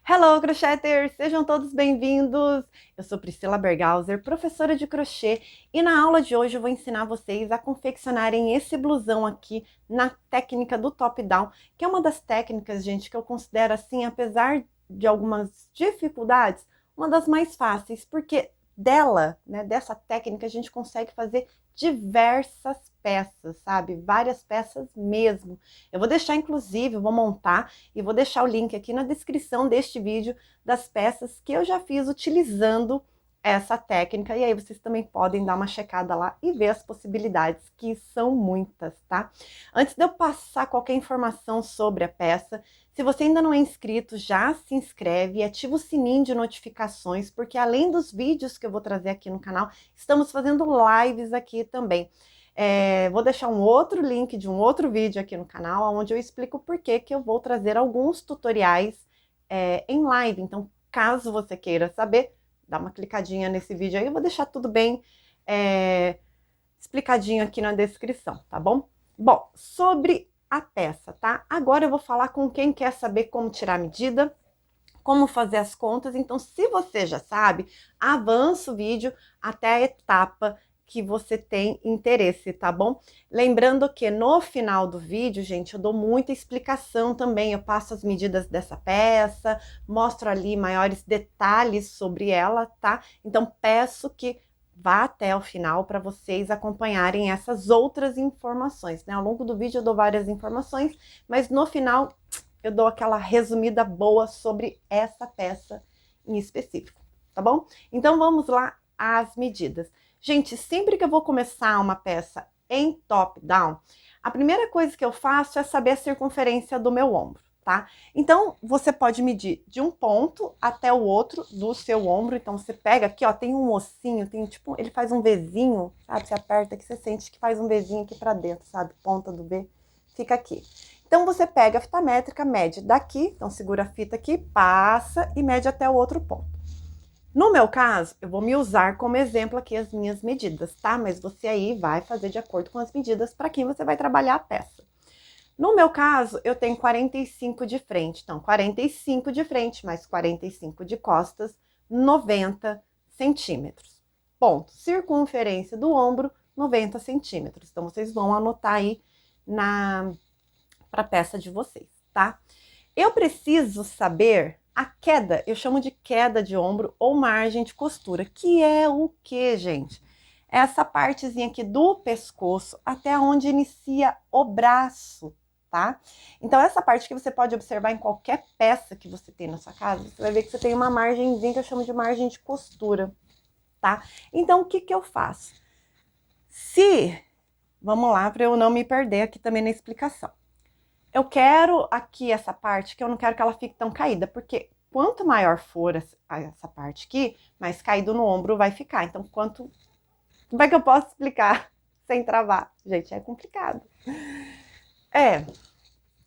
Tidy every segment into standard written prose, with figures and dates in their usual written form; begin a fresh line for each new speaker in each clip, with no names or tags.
Hello, crocheters! Sejam todos bem-vindos! Eu sou Priscila Bergauser, professora de crochê, e na aula de hoje eu vou ensinar vocês a confeccionarem esse blusão aqui na técnica do top-down, que é uma das técnicas, gente, que eu considero assim, apesar de algumas dificuldades, uma das mais fáceis, porque dela, né, dessa técnica, a gente consegue fazer diversas peças, sabe? Várias peças mesmo. Eu vou deixar, inclusive, eu vou montar e vou deixar o link aqui na descrição deste vídeo das peças que eu já fiz utilizando essa técnica, e aí vocês também podem dar uma checada lá e ver as possibilidades, que são muitas, tá? Antes de eu passar qualquer informação sobre a peça, se você ainda não é inscrito, já se inscreve e ativa o sininho de notificações, porque além dos vídeos que eu vou trazer aqui no canal, estamos fazendo lives aqui também. Vou deixar um outro link de um outro vídeo aqui no canal, onde eu explico por que eu vou trazer alguns tutoriais em live. Então, caso você queira saber, dá uma clicadinha nesse vídeo aí, eu vou deixar tudo bem explicadinho aqui na descrição, tá bom? Bom, sobre a peça, tá? Agora eu vou falar com quem quer saber como tirar a medida, como fazer as contas. Então, se você já sabe, avança o vídeo até a etapa que você tem interesse, tá bom? Lembrando que no final do vídeo, gente, eu dou muita explicação também, eu passo as medidas dessa peça, mostro ali maiores detalhes sobre ela, tá? Então, peço que vá até o final para vocês acompanharem essas outras informações, né? Ao longo do vídeo eu dou várias informações, mas no final eu dou aquela resumida boa sobre essa peça em específico, tá bom? Então vamos lá às medidas. Gente, sempre que eu vou começar uma peça em top-down, a primeira coisa que eu faço é saber a circunferência do meu ombro, tá? Então, você pode medir de um ponto até o outro do seu ombro. Então, você pega aqui, ó, tem um ossinho, tem tipo, ele faz um Vzinho, sabe? Você aperta aqui, você sente que faz um Vzinho aqui pra dentro, sabe? Ponta do V fica aqui. Então, você pega a fita métrica, mede daqui, então segura a fita aqui, passa e mede até o outro ponto. No meu caso, eu vou me usar como exemplo aqui as minhas medidas, tá? Mas você aí vai fazer de acordo com as medidas para quem você vai trabalhar a peça. No meu caso, eu tenho 45 de frente, então 45 de frente mais 45 de costas, 90 centímetros. Ponto. Circunferência do ombro, 90 centímetros. Então, vocês vão anotar aí para a peça de vocês, tá? Eu preciso saber a queda, eu chamo de queda de ombro ou margem de costura, que é o que, gente? É essa partezinha aqui do pescoço até onde inicia o braço, tá? Então, essa parte que você pode observar em qualquer peça que você tem na sua casa, você vai ver que você tem uma margenzinha que eu chamo de margem de costura, tá? Então, o que que eu faço? Vamos lá, para eu não me perder aqui também na explicação. Eu quero aqui essa parte, que eu não quero que ela fique tão caída, porque quanto maior for essa parte aqui, mais caído no ombro vai ficar. Então, como é que eu posso explicar sem travar? Gente, é complicado.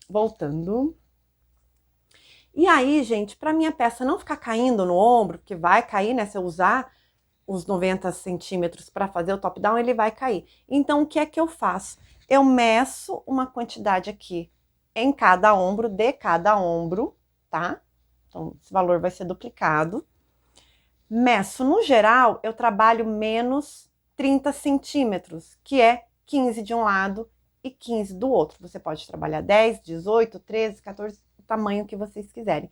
Voltando. E aí, gente, para minha peça não ficar caindo no ombro, que vai cair, né, se eu usar os 90 centímetros para fazer o top-down, ele vai cair. Então, o que é que eu faço? Eu meço uma quantidade aqui em cada ombro, de cada ombro, tá? Então, esse valor vai ser duplicado. Meço, no geral, eu trabalho menos 30 centímetros, que é 15 de um lado e 15 do outro. Você pode trabalhar 10, 18, 13, 14, o tamanho que vocês quiserem.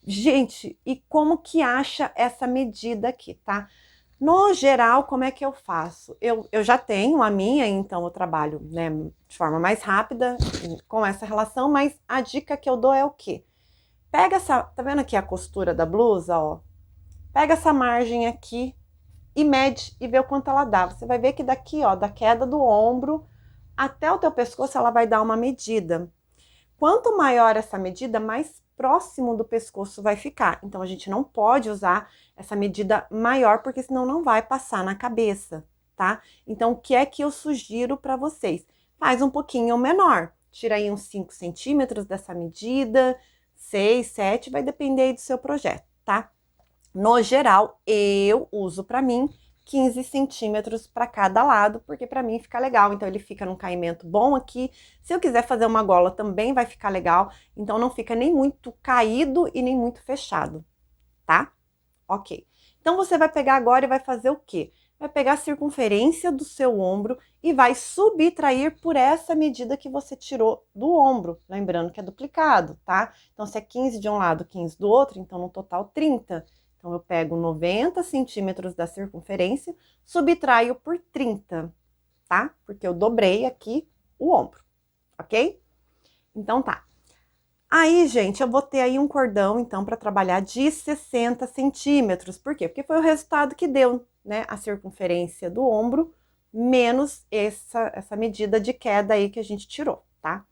Gente, e como que acha essa medida aqui, tá? No geral, como é que eu faço? Eu já tenho a minha, então eu trabalho, né, de forma mais rápida com essa relação, mas a dica que eu dou é o quê? Pega essa, tá vendo aqui a costura da blusa, ó? Pega essa margem aqui e mede e vê o quanto ela dá. Você vai ver que daqui, ó, da queda do ombro até o teu pescoço, ela vai dar uma medida. Quanto maior essa medida, mais próximo do pescoço vai ficar. Então, a gente não pode usar essa medida maior, porque senão não vai passar na cabeça, tá? Então, o que é que eu sugiro para vocês? Faz um pouquinho menor. Tira aí uns 5 centímetros dessa medida, 6, 7, vai depender aí do seu projeto, tá? No geral, eu uso para mim 15 centímetros para cada lado, porque para mim fica legal. Então, ele fica num caimento bom aqui. Se eu quiser fazer uma gola, também vai ficar legal. Então, não fica nem muito caído e nem muito fechado, tá? Ok. Então, você vai pegar agora e vai fazer o quê? Vai pegar a circunferência do seu ombro e vai subtrair por essa medida que você tirou do ombro. Lembrando que é duplicado, tá? Então, se é 15 de um lado, 15 do outro, então no total 30. Então, eu pego 90 centímetros da circunferência, subtraio por 30, tá? Porque eu dobrei aqui o ombro, ok? Então, tá. Aí, gente, eu vou ter aí um cordão, então, para trabalhar de 60 centímetros. Por quê? Porque foi o resultado que deu, né? A circunferência do ombro menos essa medida de queda aí que a gente tirou, tá?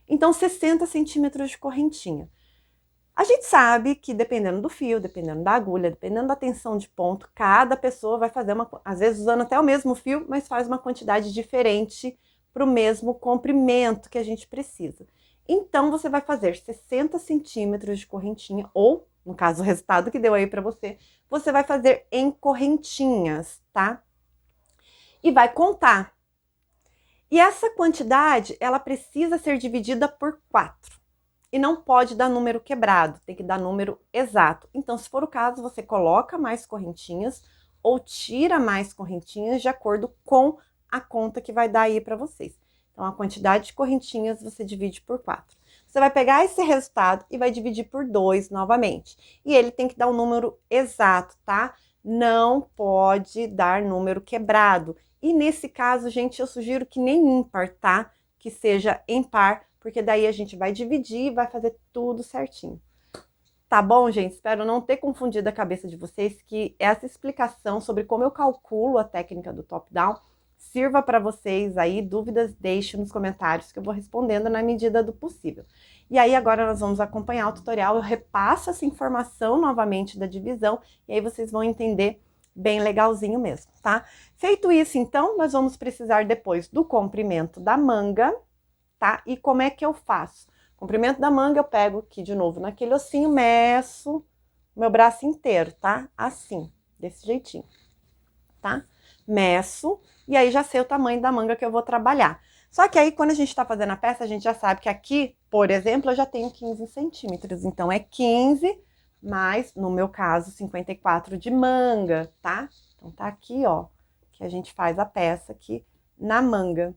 Então, 60 centímetros de correntinha. A gente sabe que dependendo do fio, dependendo da agulha, dependendo da tensão de ponto, cada pessoa vai fazer às vezes usando até o mesmo fio, mas faz uma quantidade diferente para o mesmo comprimento que a gente precisa. Então, você vai fazer 60 centímetros de correntinha, ou, no caso, o resultado que deu aí para você vai fazer em correntinhas, tá? E vai contar. E essa quantidade, ela precisa ser dividida por 4. E não pode dar número quebrado, tem que dar número exato. Então, se for o caso, você coloca mais correntinhas ou tira mais correntinhas de acordo com a conta que vai dar aí para vocês. Então, a quantidade de correntinhas você divide por 4. Você vai pegar esse resultado e vai dividir por 2 novamente. E ele tem que dar um número exato, tá? Não pode dar número quebrado. E nesse caso, gente, eu sugiro que nem ímpar, tá? Que seja em par, porque daí a gente vai dividir e vai fazer tudo certinho. Tá bom, gente? Espero não ter confundido a cabeça de vocês, que essa explicação sobre como eu calculo a técnica do top-down sirva para vocês aí. Dúvidas, deixe nos comentários que eu vou respondendo na medida do possível. E aí, agora nós vamos acompanhar o tutorial. Eu repasso essa informação novamente da divisão e aí vocês vão entender bem legalzinho mesmo, tá? Feito isso, então, nós vamos precisar depois do comprimento da manga, tá? E como é que eu faço? Comprimento da manga, eu pego aqui de novo naquele ossinho, meço meu braço inteiro, tá? Assim, desse jeitinho, tá? Meço, e aí já sei o tamanho da manga que eu vou trabalhar. Só que aí, quando a gente tá fazendo a peça, a gente já sabe que aqui, por exemplo, eu já tenho 15 centímetros. Então, é 15 mais, no meu caso, 54 de manga, tá? Então, tá aqui, ó, que a gente faz a peça aqui na manga.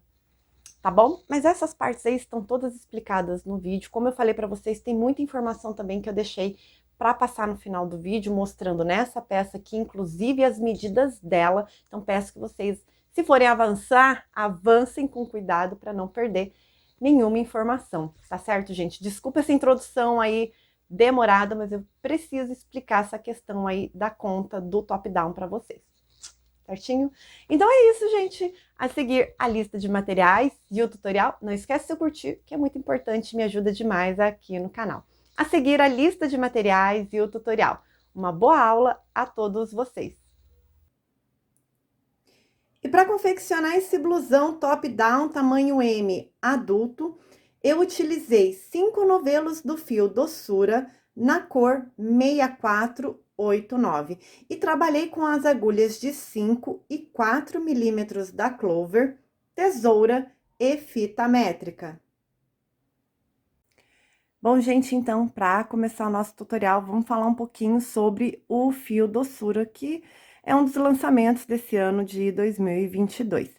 Tá bom? Mas essas partes aí estão todas explicadas no vídeo. Como eu falei para vocês, tem muita informação também que eu deixei para passar no final do vídeo, mostrando nessa peça aqui, inclusive as medidas dela. Então, peço que vocês, se forem avançar, avancem com cuidado para não perder nenhuma informação, tá certo, gente? Desculpa essa introdução aí demorada, mas eu preciso explicar essa questão aí da conta do top-down para vocês. Certinho? Então é isso, gente. A seguir a lista de materiais e o tutorial. Não esquece de eu curtir, que é muito importante, me ajuda demais aqui no canal. A seguir a lista de materiais e o tutorial. Uma boa aula a todos vocês. E para confeccionar esse blusão top-down tamanho M adulto, eu utilizei 5 novelos do fio Doçura na cor 6489 e trabalhei com as agulhas de 5 e 4 milímetros da Clover, tesoura e fita métrica. Bom, gente, então, para começar o nosso tutorial, vamos falar um pouquinho sobre o fio Doçura, que é um dos lançamentos desse ano de 2022.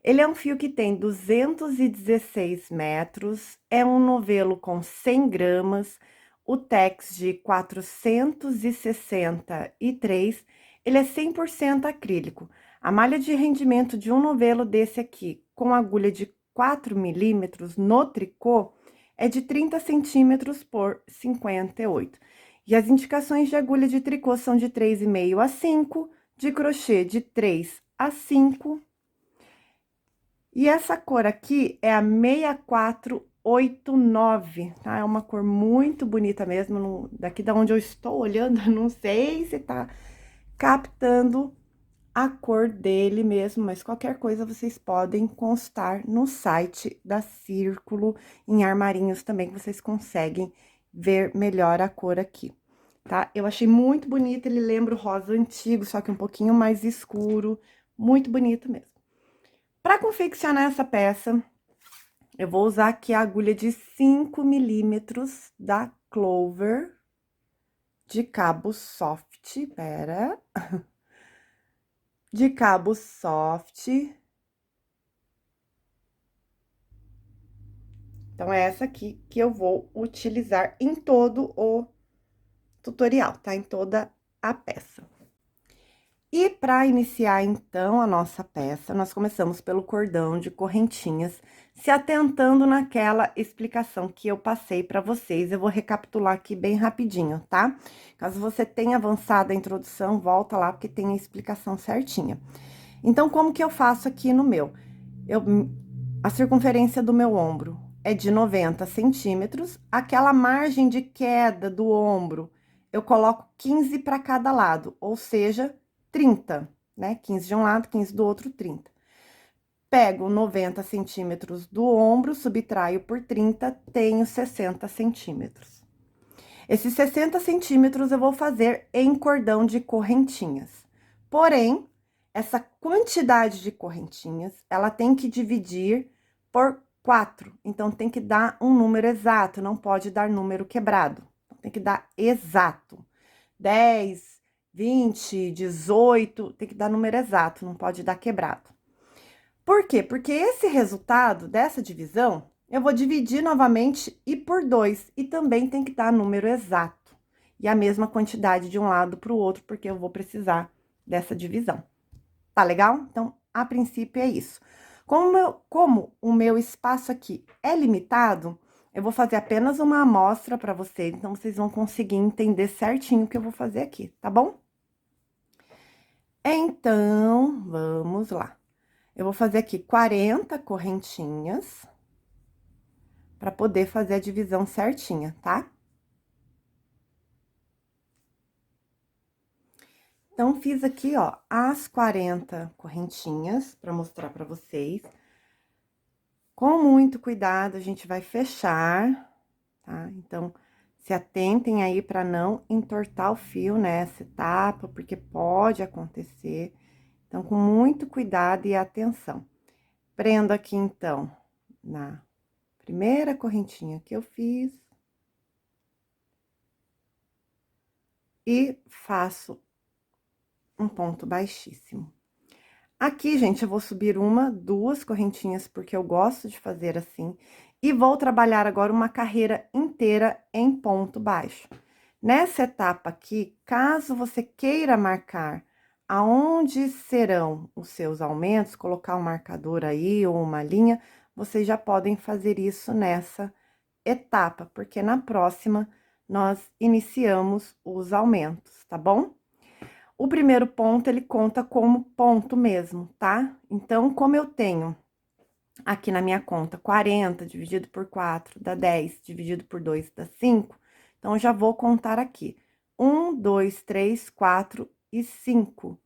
Ele é um fio que tem 216 metros, é um novelo com 100 gramas, o tex de 463, ele é 100% acrílico. A malha de rendimento de um novelo desse aqui, com agulha de 4 milímetros no tricô, é de 30 centímetros por 58. E as indicações de agulha de tricô são de 3,5 a 5, de crochê de 3 a 5. E essa cor aqui é a 6489, tá? É uma cor muito bonita mesmo. Daqui da onde eu estou olhando, não sei se tá captando a cor dele mesmo, mas qualquer coisa vocês podem constar no site da Círculo, em armarinhos também, que vocês conseguem ver melhor a cor aqui. tá? Eu achei muito bonito, ele lembra o rosa antigo, só que um pouquinho mais escuro, muito bonito mesmo. Para confeccionar essa peça, eu vou usar aqui a agulha de 5 milímetros da Clover, de cabo soft, de cabo soft. Então, é essa aqui que eu vou utilizar em todo o tutorial, tá? Em toda a peça. E para iniciar, então, a nossa peça, nós começamos pelo cordão de correntinhas, se atentando naquela explicação que eu passei para vocês. Eu vou recapitular aqui bem rapidinho, tá? Caso você tenha avançado a introdução, volta lá, porque tem a explicação certinha. Então, como que eu faço aqui no meu? A circunferência do meu ombro é de 90 centímetros, aquela margem de queda do ombro, eu coloco 15 para cada lado, ou seja, 30, né? 15 de um lado, 15 do outro, 30. Pego 90 centímetros do ombro, subtraio por 30, tenho 60 centímetros. Esses 60 centímetros eu vou fazer em cordão de correntinhas. Porém, essa quantidade de correntinhas, ela tem que dividir por 4. Então, tem que dar um número exato, não pode dar número quebrado. Tem que dar exato. 10, 20, 18, tem que dar número exato, não pode dar quebrado. Por quê? Porque esse resultado dessa divisão, eu vou dividir novamente e por 2, e também tem que dar número exato. E a mesma quantidade de um lado para o outro, porque eu vou precisar dessa divisão. Tá legal? Então, a princípio é isso. Como o meu espaço aqui é limitado, eu vou fazer apenas uma amostra para vocês, então vocês vão conseguir entender certinho o que eu vou fazer aqui, tá bom? Então, vamos lá. Eu vou fazer aqui 40 correntinhas para poder fazer a divisão certinha, tá? Então, fiz aqui, ó, as 40 correntinhas para mostrar para vocês. Com muito cuidado, a gente vai fechar, tá? Então, se atentem aí para não entortar o fio nessa etapa, porque pode acontecer. Então, com muito cuidado e atenção. Prendo aqui, então, na primeira correntinha que eu fiz. E faço um ponto baixíssimo. Aqui, gente, eu vou subir uma, duas correntinhas, porque eu gosto de fazer assim. E vou trabalhar agora uma carreira inteira em ponto baixo. Nessa etapa aqui, caso você queira marcar aonde serão os seus aumentos, colocar um marcador aí ou uma linha, vocês já podem fazer isso nessa etapa, porque na próxima nós iniciamos os aumentos, tá bom? O primeiro ponto, ele conta como ponto mesmo, tá? Então, como eu tenho aqui na minha conta 40 dividido por 4 dá 10, dividido por 2 dá 5, então, eu já vou contar aqui. 1, 2, 3, 4 e 5,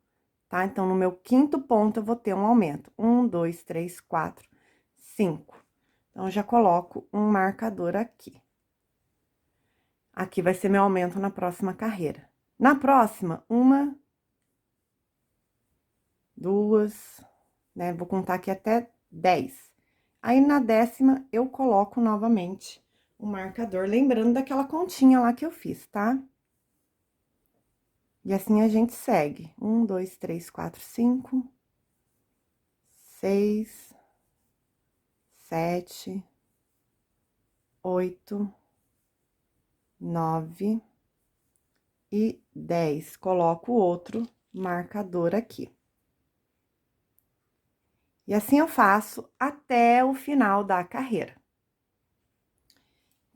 tá? Então, no meu quinto ponto, eu vou ter um aumento. 1, 2, 3, 4, 5. Então, eu já coloco um marcador aqui. Aqui vai ser meu aumento na próxima carreira. Na próxima, uma, duas, né? Vou contar aqui até 10. Aí, na décima, eu coloco novamente o marcador, lembrando daquela continha lá que eu fiz, tá? E assim a gente segue. 1, 2, 3, 4, 5, 6, 7, 8, 9 e 10. Coloco outro marcador aqui. E assim eu faço até o final da carreira.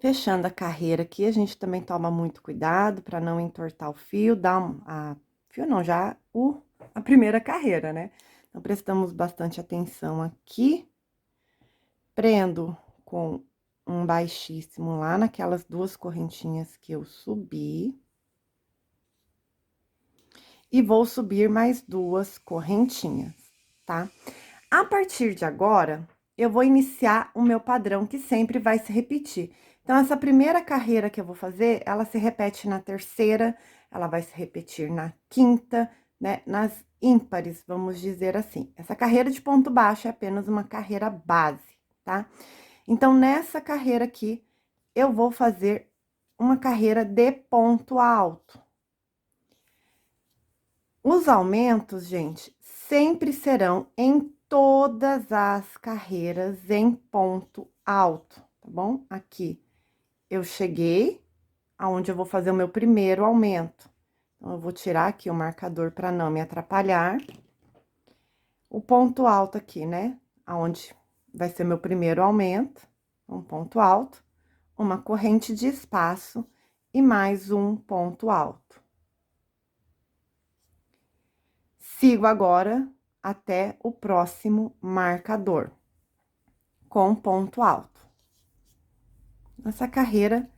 Fechando a carreira aqui, a gente também toma muito cuidado para não entortar o fio, fio não, já a primeira carreira, né? Então, prestamos bastante atenção aqui. Prendo com um baixíssimo lá naquelas duas correntinhas que eu subi. E vou subir mais duas correntinhas, tá? A partir de agora, eu vou iniciar o meu padrão, que sempre vai se repetir. Então, essa primeira carreira que eu vou fazer, ela se repete na terceira, ela vai se repetir na quinta, né? Nas ímpares, vamos dizer assim. Essa carreira de ponto baixo é apenas uma carreira base, tá? Então, nessa carreira aqui, eu vou fazer uma carreira de ponto alto. Os aumentos, gente, sempre serão em todas as carreiras em ponto alto, tá bom? Aqui, eu cheguei aonde eu vou fazer o meu primeiro aumento. Então, eu vou tirar aqui o marcador para não me atrapalhar. O ponto alto aqui, né? Aonde vai ser meu primeiro aumento, um ponto alto, uma corrente de espaço e mais um ponto alto. Sigo agora até o próximo marcador, com ponto alto. Essa carreira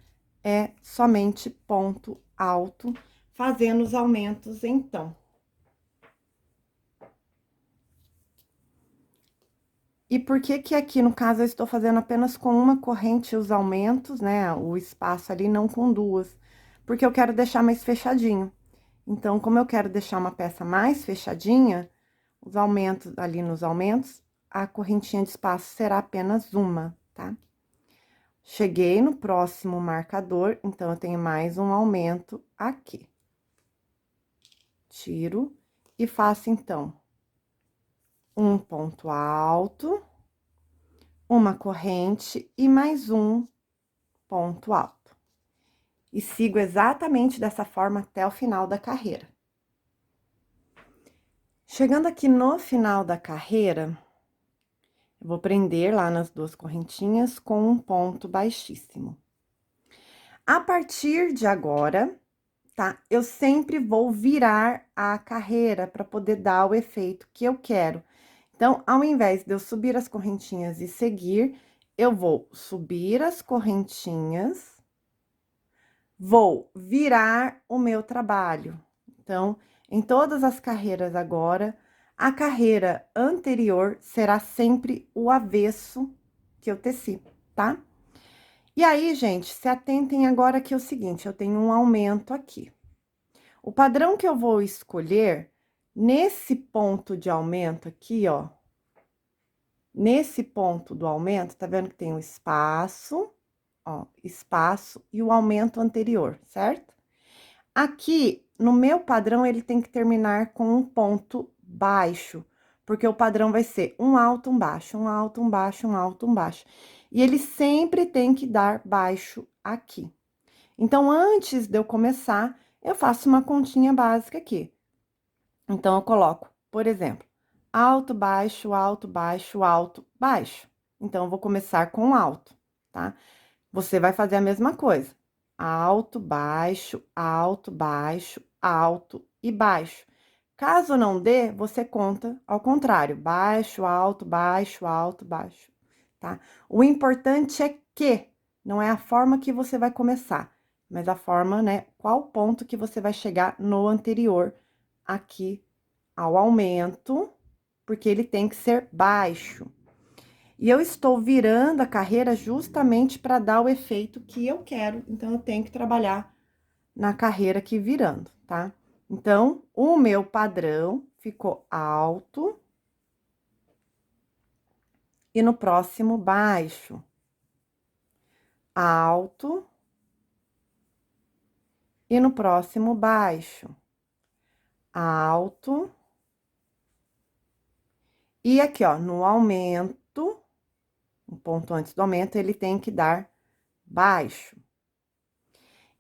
é somente ponto alto, fazendo os aumentos então. E por que que aqui, no caso, eu estou fazendo apenas com uma corrente os aumentos, né? O espaço ali, não com duas. Porque eu quero deixar mais fechadinho. Então, como eu quero deixar uma peça mais fechadinha, os aumentos, ali nos aumentos, a correntinha de espaço será apenas uma, tá? Cheguei no próximo marcador, então, eu tenho mais um aumento aqui. Tiro e faço, então, um ponto alto, uma corrente e mais um ponto alto. E sigo exatamente dessa forma até o final da carreira. Chegando aqui no final da carreira, eu vou prender lá nas duas correntinhas com um ponto baixíssimo. A partir de agora, tá? Eu sempre vou virar a carreira para poder dar o efeito que eu quero. Então, ao invés de eu subir as correntinhas e seguir, eu vou subir as correntinhas, vou virar o meu trabalho. Então, em todas as carreiras agora, a carreira anterior será sempre o avesso que eu teci, tá? E aí, gente, se atentem agora que é o seguinte, eu tenho um aumento aqui. O padrão que eu vou escolher, nesse ponto de aumento aqui, ó, nesse ponto do aumento, tá vendo que tem um espaço, ó, espaço e o aumento anterior, certo? Aqui, no meu padrão, ele tem que terminar com um ponto baixo, porque o padrão vai ser um alto, um baixo, um alto, um baixo, um alto, um baixo. E ele sempre tem que dar baixo aqui. Então, antes de eu começar, eu faço uma continha básica aqui. Então, eu coloco, por exemplo, alto, baixo, alto, baixo, alto, baixo. Então, eu vou começar com alto, tá? Você vai fazer a mesma coisa. Alto, baixo, alto, baixo, alto e baixo. Caso não dê, você conta ao contrário, baixo, alto, baixo, alto, baixo, tá? O importante é que não é a forma que você vai começar, mas a forma, né, qual ponto que você vai chegar no anterior aqui ao aumento, porque ele tem que ser baixo. E eu estou virando a carreira justamente para dar o efeito que eu quero, então eu tenho que trabalhar na carreira aqui virando, tá? Então, o meu padrão ficou alto e no próximo baixo. Alto e no próximo baixo. Alto. E aqui, ó, no aumento, um ponto antes do aumento, ele tem que dar baixo.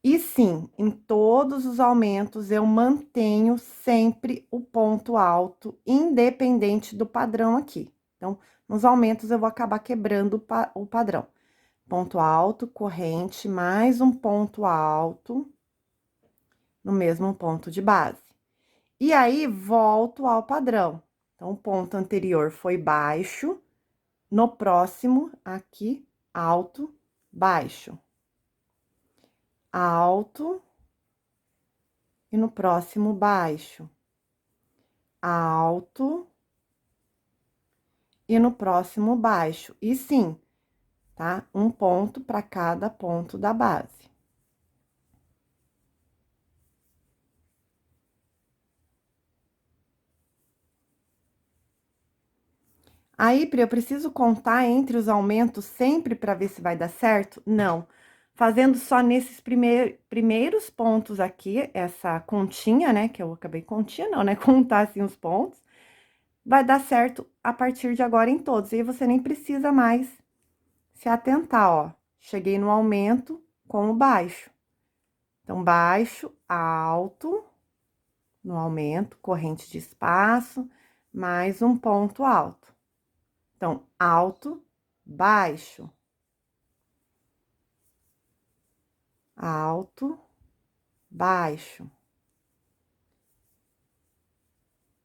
E sim, em todos os aumentos eu mantenho sempre o ponto alto, independente do padrão aqui. Então, nos aumentos eu vou acabar quebrando o padrão. Ponto alto, corrente, mais um ponto alto no mesmo ponto de base. E aí, volto ao padrão. Então, o ponto anterior foi baixo, no próximo, aqui, alto, baixo. Alto. E no próximo, baixo. Alto. E no próximo, baixo. E sim, tá? Um ponto para cada ponto da base. Aí, Pri, eu preciso contar entre os aumentos sempre para ver se vai dar certo? Não. Fazendo só nesses primeiros pontos aqui, essa continha, né? Que eu acabei continha, não, né? Contar assim os pontos. Vai dar certo a partir de agora em todos. E aí você nem precisa mais se atentar, ó. Cheguei no aumento com o baixo. Então, baixo, alto, no aumento, corrente de espaço, mais um ponto alto. Então, alto, baixo, alto, baixo.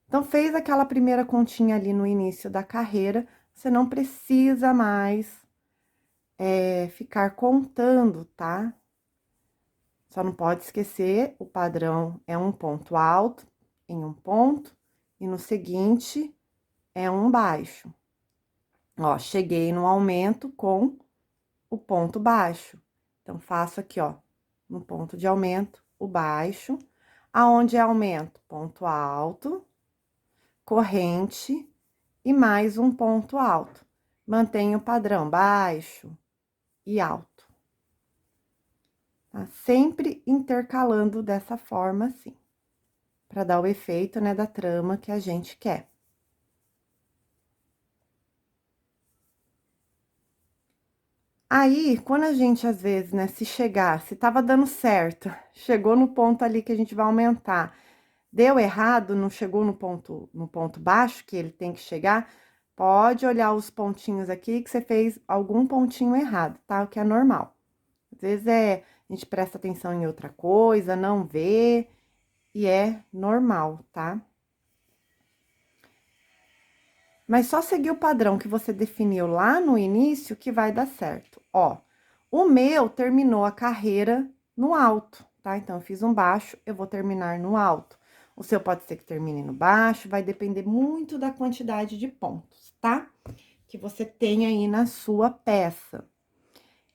Então, fez aquela primeira continha ali no início da carreira, você não precisa mais ficar contando, tá? Só não pode esquecer, o padrão é um ponto alto em um ponto, e no seguinte é um baixo. Ó, cheguei no aumento com o ponto baixo. Então, faço aqui, ó, no ponto de aumento, o baixo. Aonde é aumento? Ponto alto, corrente e mais um ponto alto. Mantenho o padrão baixo e alto. Tá? Sempre intercalando dessa forma, assim, para dar o efeito, né, da trama que a gente quer. Aí, quando a gente, às vezes, né, se tava dando certo, chegou no ponto ali que a gente vai aumentar, deu errado, não chegou no ponto baixo que ele tem que chegar, pode olhar os pontinhos aqui que você fez algum pontinho errado, tá? O que é normal. Às vezes a gente presta atenção em outra coisa, não vê, e é normal, tá? Mas só seguir o padrão que você definiu lá no início que vai dar certo. Ó, o meu terminou a carreira no alto, tá? Então, eu fiz um baixo, eu vou terminar no alto. O seu pode ser que termine no baixo, vai depender muito da quantidade de pontos, tá? Que você tem aí na sua peça.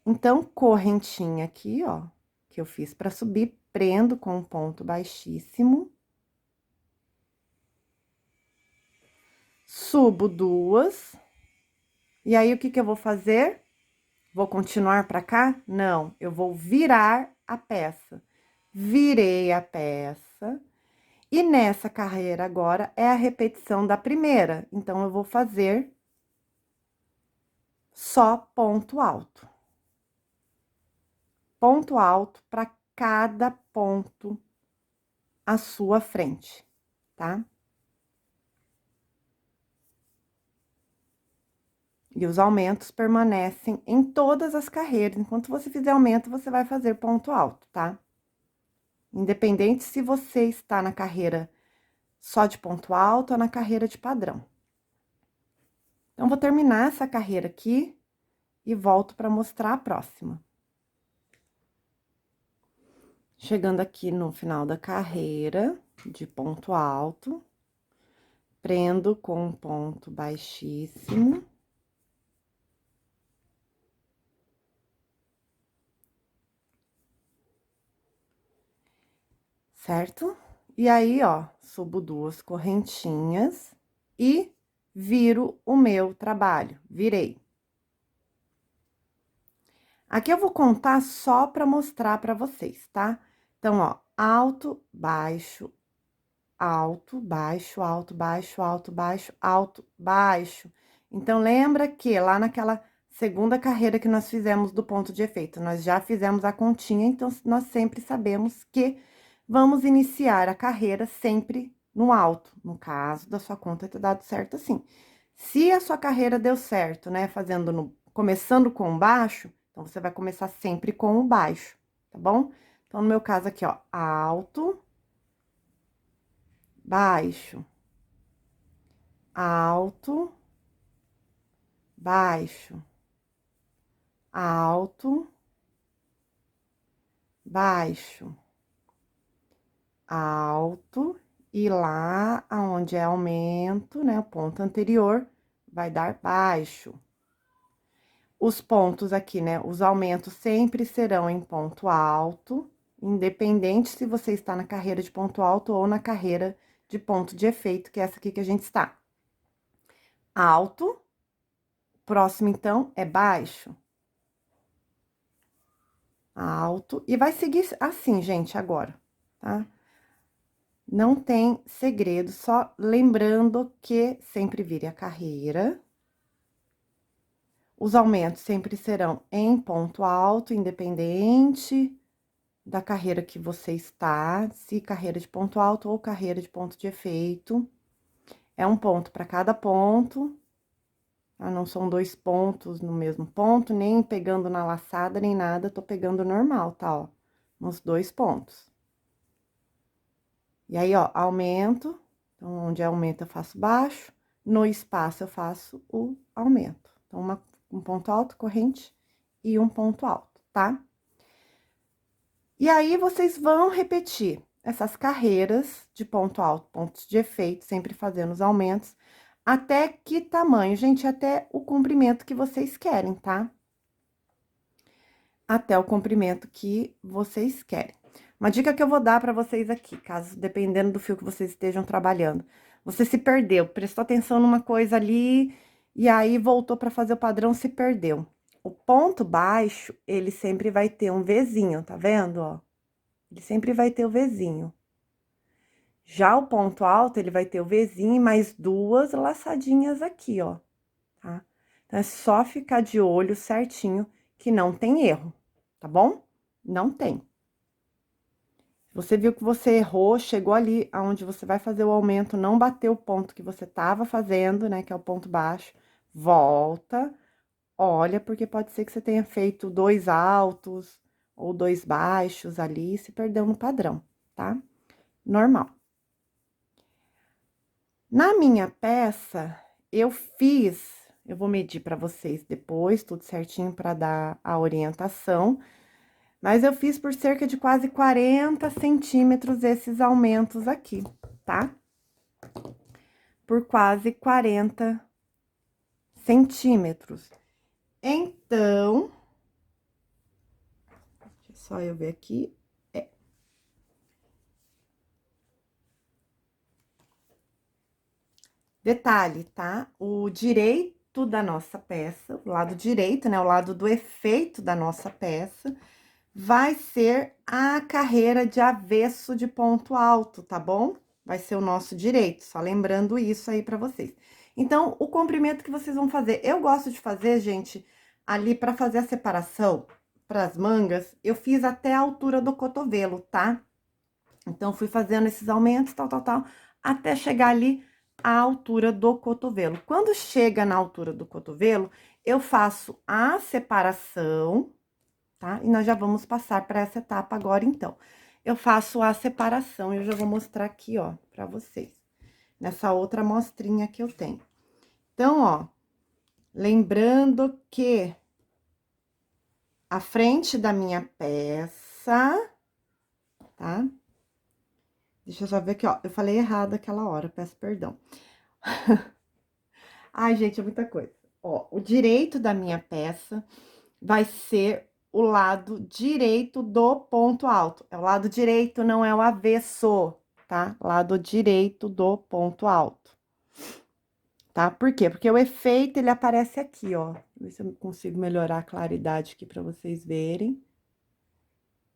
Então, correntinha aqui, ó, que eu fiz para subir, prendo com um ponto baixíssimo. Subo duas. E aí, o que que eu vou fazer? Vou continuar para cá? Não, eu vou virar a peça. Virei a peça. E nessa carreira agora é a repetição da primeira. Então, eu vou fazer só ponto alto. Ponto alto para cada ponto à sua frente, tá? E os aumentos permanecem em todas as carreiras. Enquanto você fizer aumento, você vai fazer ponto alto, tá? Independente se você está na carreira só de ponto alto ou na carreira de padrão. Então, vou terminar essa carreira aqui e volto para mostrar a próxima. Chegando aqui no final da carreira de ponto alto, prendo com um ponto baixíssimo. Certo? E aí, ó, subo duas correntinhas e viro o meu trabalho. Virei. Aqui eu vou contar só para mostrar para vocês, tá? Então, ó, alto, baixo, alto, baixo, alto, baixo, alto, baixo, alto, baixo. Então, lembra que lá naquela segunda carreira que nós fizemos do ponto de efeito, nós já fizemos a continha, então, nós sempre sabemos que vamos iniciar a carreira sempre no alto, no caso da sua conta ter dado certo assim. Se a sua carreira deu certo, né, começando com o baixo, então, você vai começar sempre com o baixo, tá bom? Então, no meu caso aqui, ó, alto, baixo, alto, baixo, alto, baixo, alto, e lá aonde é aumento, né, o ponto anterior, vai dar baixo. os pontos aqui, né? Os aumentos sempre serão em ponto alto, independente se você está na carreira de ponto alto ou na carreira de ponto de efeito, que é essa aqui que a gente está. Alto, próximo, então, é baixo. Alto, e vai seguir assim, gente, agora, tá? Não tem segredo, só lembrando que sempre vire a carreira. Os aumentos sempre serão em ponto alto, independente da carreira que você está, se carreira de ponto alto ou carreira de ponto de efeito. É um ponto para cada ponto, tá? Não são dois pontos no mesmo ponto, nem pegando na laçada, nem nada, tô pegando normal, tá, ó, nos dois pontos. E aí, ó, aumento, então, onde é aumento eu faço baixo, no espaço eu faço o aumento. Então, um ponto alto, corrente, e um ponto alto, tá? E aí, vocês vão repetir essas carreiras de ponto alto, pontos de efeito, sempre fazendo os aumentos, até que tamanho, gente? Até o comprimento que vocês querem, tá? Até o comprimento que vocês querem. Uma dica que eu vou dar para vocês aqui, caso dependendo do fio que vocês estejam trabalhando, você se perdeu, prestou atenção numa coisa ali e aí voltou para fazer o padrão, se perdeu. O ponto baixo, ele sempre vai ter um Vzinho, tá vendo, ó? Ele sempre vai ter o Vzinho. Já o ponto alto, ele vai ter o Vzinho e mais duas laçadinhas aqui, ó, tá? Então, é só ficar de olho certinho que não tem erro, tá bom? Não tem. Você viu que você errou, chegou ali aonde você vai fazer o aumento, não bateu o ponto que você tava fazendo, né, que é o ponto baixo, volta, olha, porque pode ser que você tenha feito dois altos ou dois baixos ali, se perdeu no padrão, tá? Normal. Na minha peça, eu vou medir para vocês depois, tudo certinho para dar a orientação, mas eu fiz por cerca de quase 40 centímetros esses aumentos aqui, tá? Por quase 40 centímetros. Então, deixa só eu ver aqui. Detalhe, tá? O direito da nossa peça, o lado direito, né? O lado do efeito da nossa peça, vai ser a carreira de avesso de ponto alto, tá bom? Vai ser o nosso direito, só lembrando isso aí pra vocês. Então, o comprimento que vocês vão fazer, eu gosto de fazer, gente, ali pra fazer a separação pras mangas, eu fiz até a altura do cotovelo, tá? Então, fui fazendo esses aumentos, tal, até chegar ali à altura do cotovelo. Quando chega na altura do cotovelo, eu faço a separação, tá? E nós já vamos passar para essa etapa agora, então. Eu faço a separação, eu já vou mostrar aqui, ó, para vocês, nessa outra amostrinha que eu tenho. Então, ó, lembrando que a frente da minha peça, tá? Deixa eu só ver aqui, ó, eu falei errado aquela hora, peço perdão. Ai, gente, é muita coisa. Ó, o direito da minha peça vai ser o lado direito do ponto alto. É o lado direito, não é o avesso, tá? Lado direito do ponto alto. Tá? Por quê? Porque o efeito, ele aparece aqui, ó. Ver se eu consigo melhorar a claridade aqui pra vocês verem.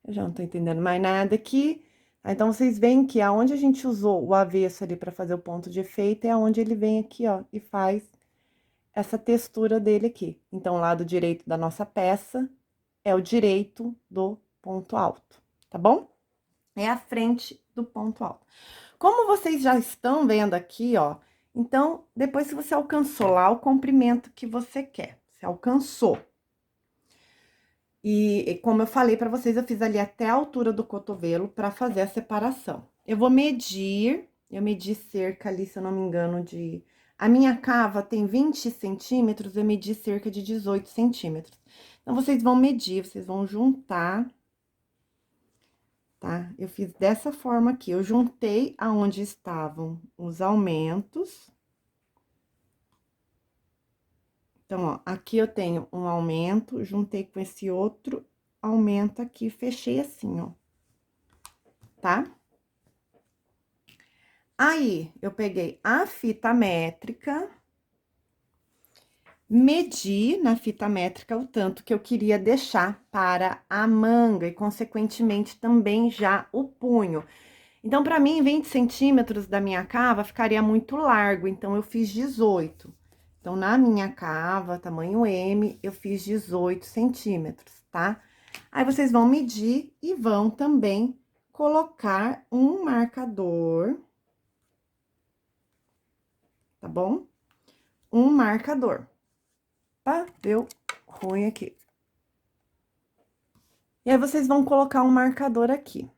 Eu já não tô entendendo mais nada aqui. Então, vocês veem que aonde a gente usou o avesso ali pra fazer o ponto de efeito, é aonde ele vem aqui, ó, e faz essa textura dele aqui. Então, o lado direito da nossa peça é o direito do ponto alto, tá bom? É a frente do ponto alto. Como vocês já estão vendo aqui, ó, então, depois que você alcançou lá o comprimento que você quer, você alcançou. E como eu falei pra vocês, eu fiz ali até a altura do cotovelo pra fazer a separação. Eu medi cerca ali, se eu não me engano, de... A minha cava tem 20 centímetros, eu medi cerca de 18 centímetros. Então, vocês vão medir, vocês vão juntar, tá? Eu fiz dessa forma aqui, eu juntei aonde estavam os aumentos, Então, ó, aqui eu tenho um aumento, juntei com esse outro aumento aqui, fechei assim, ó, tá? Aí, eu peguei a fita métrica, medi na fita métrica o tanto que eu queria deixar para a manga e, consequentemente, também já o punho. Então, para mim, 20 centímetros da minha cava ficaria muito largo, então eu fiz 18. Então, na minha cava, tamanho M, eu fiz 18 centímetros, tá? Aí, vocês vão medir e vão também colocar um marcador, tá bom? Um marcador. Opa, deu ruim aqui. E aí, vocês vão colocar um marcador aqui.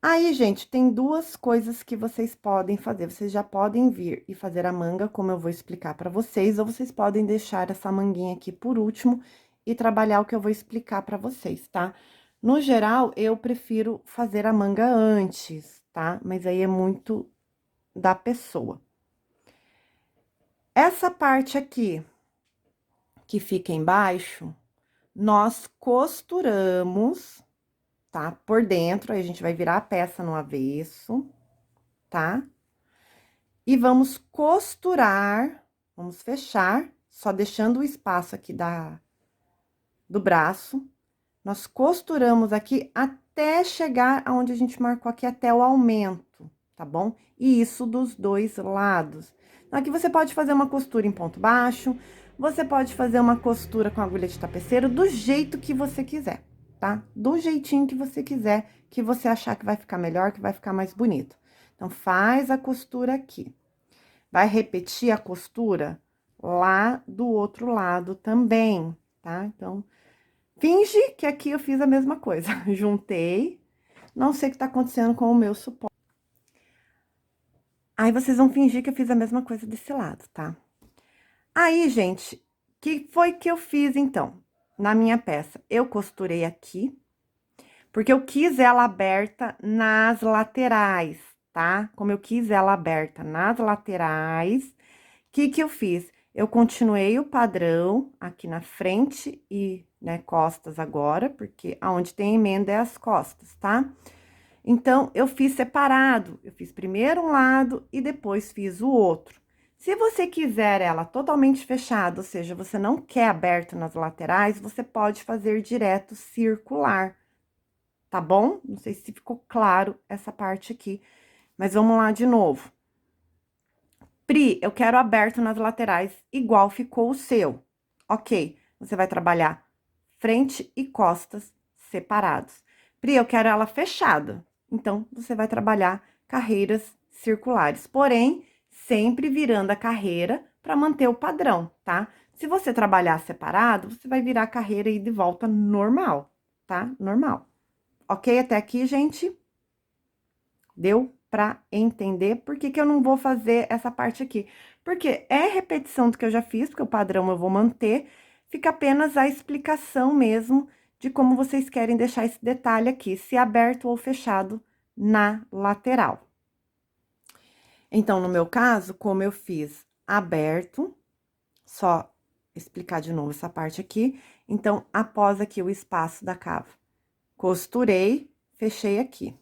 Aí, gente, tem duas coisas que vocês podem fazer. Vocês já podem vir e fazer a manga, como eu vou explicar pra vocês, ou vocês podem deixar essa manguinha aqui por último e trabalhar o que eu vou explicar pra vocês, tá? No geral, eu prefiro fazer a manga antes, tá? Mas aí é muito da pessoa. Essa parte aqui, que fica embaixo, nós costuramos, tá? Por dentro, aí a gente vai virar a peça no avesso, tá? E vamos costurar, vamos fechar, só deixando o espaço aqui do braço. Nós costuramos aqui até chegar aonde a gente marcou aqui, até o aumento, tá bom? E isso dos dois lados. Então, aqui você pode fazer uma costura em ponto baixo, você pode fazer uma costura com agulha de tapeceiro, do jeito que você quiser, tá? Do jeitinho que você quiser, que você achar que vai ficar melhor, que vai ficar mais bonito. Então, faz a costura aqui. Vai repetir a costura lá do outro lado também, tá? Então, finge que aqui eu fiz a mesma coisa. Juntei, não sei o que tá acontecendo com o meu suporte. Aí, vocês vão fingir que eu fiz a mesma coisa desse lado, tá? Aí, gente, que foi que eu fiz, então? Na minha peça, eu costurei aqui, porque eu quis ela aberta nas laterais, tá? Como eu quis ela aberta nas laterais, o que eu fiz? Eu continuei o padrão aqui na frente e, né, costas agora, porque aonde tem emenda é as costas, tá? Então, eu fiz separado. Eu fiz primeiro um lado e depois fiz o outro. Se você quiser ela totalmente fechada, ou seja, você não quer aberto nas laterais, você pode fazer direto circular, tá bom? Não sei se ficou claro essa parte aqui, mas vamos lá de novo. Pri, eu quero aberto nas laterais, igual ficou o seu. Ok, você vai trabalhar frente e costas separados. Pri, eu quero ela fechada. Então, você vai trabalhar carreiras circulares. Porém, sempre virando a carreira para manter o padrão, tá? Se você trabalhar separado, você vai virar a carreira e de volta normal, tá? Normal. Ok até aqui, gente? Deu para entender por que que eu não vou fazer essa parte aqui? Porque é repetição do que eu já fiz, porque o padrão eu vou manter, fica apenas a explicação mesmo de como vocês querem deixar esse detalhe aqui, se aberto ou fechado na lateral. Então, no meu caso, como eu fiz aberto, só explicar de novo essa parte aqui, então, após aqui o espaço da cava, costurei, fechei aqui.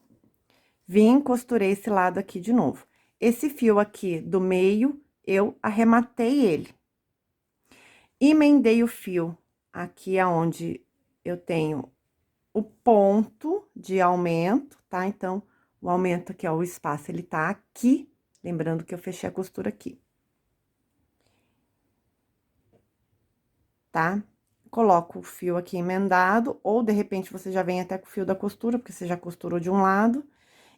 Vim, costurei esse lado aqui de novo. Esse fio aqui do meio, eu arrematei ele. Emendei o fio aqui aonde eu tenho o ponto de aumento, tá? Então, o aumento aqui, ó, o espaço, ele tá aqui. Lembrando que eu fechei a costura aqui. Tá? Coloco o fio aqui emendado, ou de repente você já vem até com o fio da costura, porque você já costurou de um lado.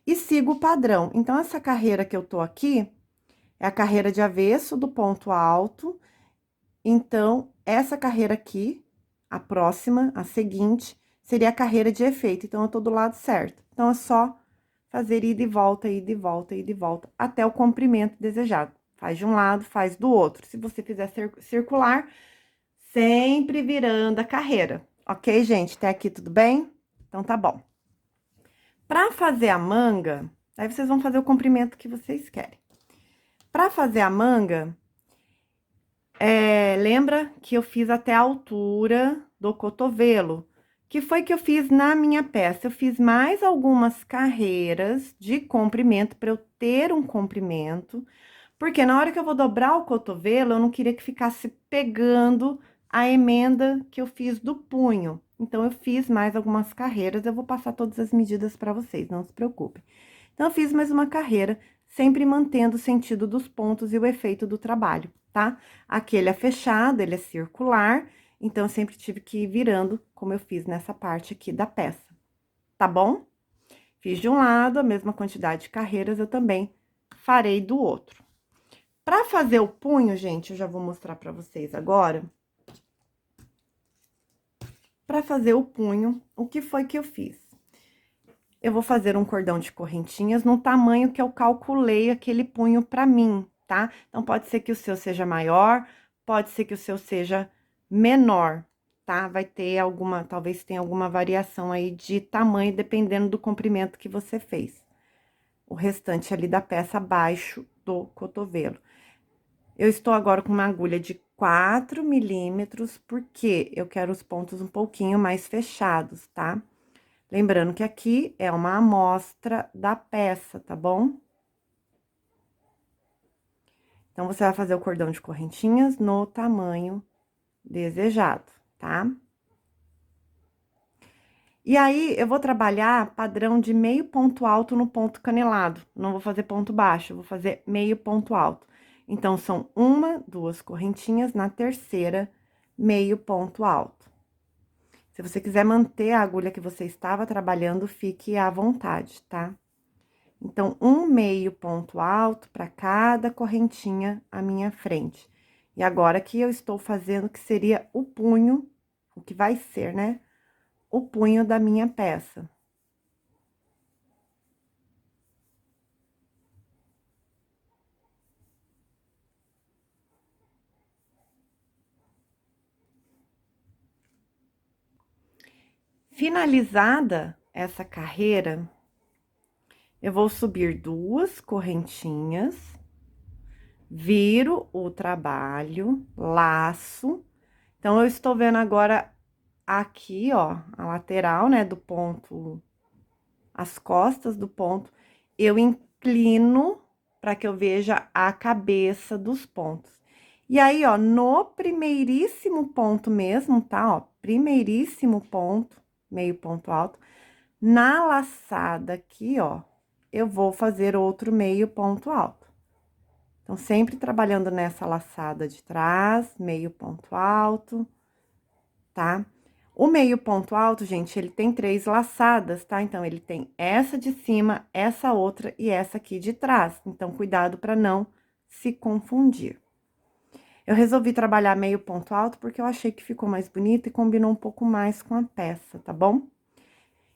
E sigo o padrão. Então, essa carreira que eu tô aqui é a carreira de avesso do ponto alto. Então, essa carreira aqui, a próxima, a seguinte, seria a carreira de efeito. Então, eu tô do lado certo. Então, é só fazer ida e volta, ida e volta, ida e volta, até o comprimento desejado. Faz de um lado, faz do outro. Se você fizer circular, sempre virando a carreira. Ok, gente? Até aqui tudo bem? Então, tá bom. Pra fazer a manga, aí vocês vão fazer o comprimento que vocês querem. Pra fazer a manga, Lembra que eu fiz até a altura do cotovelo? Que foi que eu fiz na minha peça? Eu fiz mais algumas carreiras de comprimento para eu ter um comprimento, porque na hora que eu vou dobrar o cotovelo, eu não queria que ficasse pegando a emenda que eu fiz do punho. Então, eu fiz mais algumas carreiras, eu vou passar todas as medidas para vocês, não se preocupem. Então, eu fiz mais uma carreira, sempre mantendo o sentido dos pontos e o efeito do trabalho, tá? Aqui ele é fechado, ele é circular, então eu sempre tive que ir virando, como eu fiz nessa parte aqui da peça, tá bom? Fiz de um lado, a mesma quantidade de carreiras eu também farei do outro. Para fazer o punho, gente, eu já vou mostrar para vocês agora. Para fazer o punho, o que foi que eu fiz? Eu vou fazer um cordão de correntinhas no tamanho que eu calculei aquele punho para mim, tá? Então, pode ser que o seu seja maior, pode ser que o seu seja menor, tá? Vai ter alguma, talvez tenha alguma variação aí de tamanho, dependendo do comprimento que você fez. O restante ali da peça abaixo do cotovelo. Eu estou agora com uma agulha de 4 milímetros, porque eu quero os pontos um pouquinho mais fechados, tá? Lembrando que aqui é uma amostra da peça, tá bom? Então, você vai fazer o cordão de correntinhas no tamanho desejado, tá? E aí, eu vou trabalhar padrão de meio ponto alto no ponto canelado. Não vou fazer ponto baixo, eu vou fazer meio ponto alto. Então, são uma, duas correntinhas, na terceira, meio ponto alto. Se você quiser manter a agulha que você estava trabalhando, fique à vontade, tá? Então, um meio ponto alto para cada correntinha à minha frente. E agora aqui eu estou fazendo que seria o punho, o que vai ser, né? O punho da minha peça. Finalizada essa carreira, eu vou subir duas correntinhas, viro o trabalho, laço. Então, eu estou vendo agora aqui, ó, a lateral, né, do ponto, as costas do ponto, eu inclino para que eu veja a cabeça dos pontos. E aí, ó, no primeiríssimo ponto mesmo, tá? Ó, primeiríssimo ponto, meio ponto alto, na laçada aqui, ó, eu vou fazer outro meio ponto alto. Então, sempre trabalhando nessa laçada de trás, meio ponto alto, tá? O meio ponto alto, gente, ele tem 3 laçadas, tá? Então, ele tem essa de cima, essa outra e essa aqui de trás. Então, cuidado para não se confundir. Eu resolvi trabalhar meio ponto alto porque eu achei que ficou mais bonito e combinou um pouco mais com a peça, tá bom?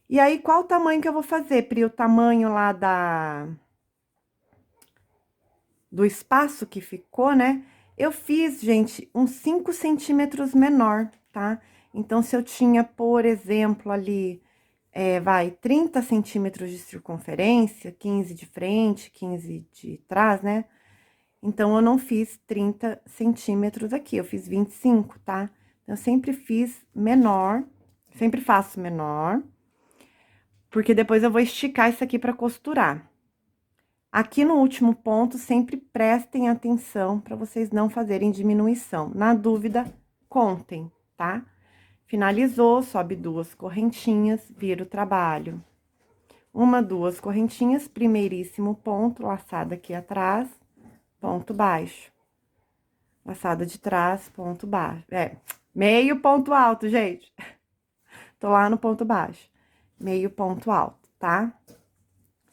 E aí, qual o tamanho que eu vou fazer, Pri? O tamanho lá do espaço que ficou, né? Eu fiz, gente, uns 5 centímetros menor, tá? Então, se eu tinha, por exemplo, ali, vai, 30 centímetros de circunferência, 15 de frente, 15 de trás, né? Então, eu não fiz 30 centímetros aqui, eu fiz 25, tá? Eu sempre fiz menor, sempre faço menor, porque depois eu vou esticar isso aqui pra costurar. Aqui no último ponto, sempre prestem atenção para vocês não fazerem diminuição. Na dúvida, contem, tá? Finalizou, sobe duas correntinhas, vira o trabalho. Uma, duas correntinhas, primeiríssimo ponto, laçada aqui atrás, ponto baixo. Laçada de trás, ponto baixo. Meio ponto alto, gente. Tô lá no ponto baixo. Meio ponto alto, tá?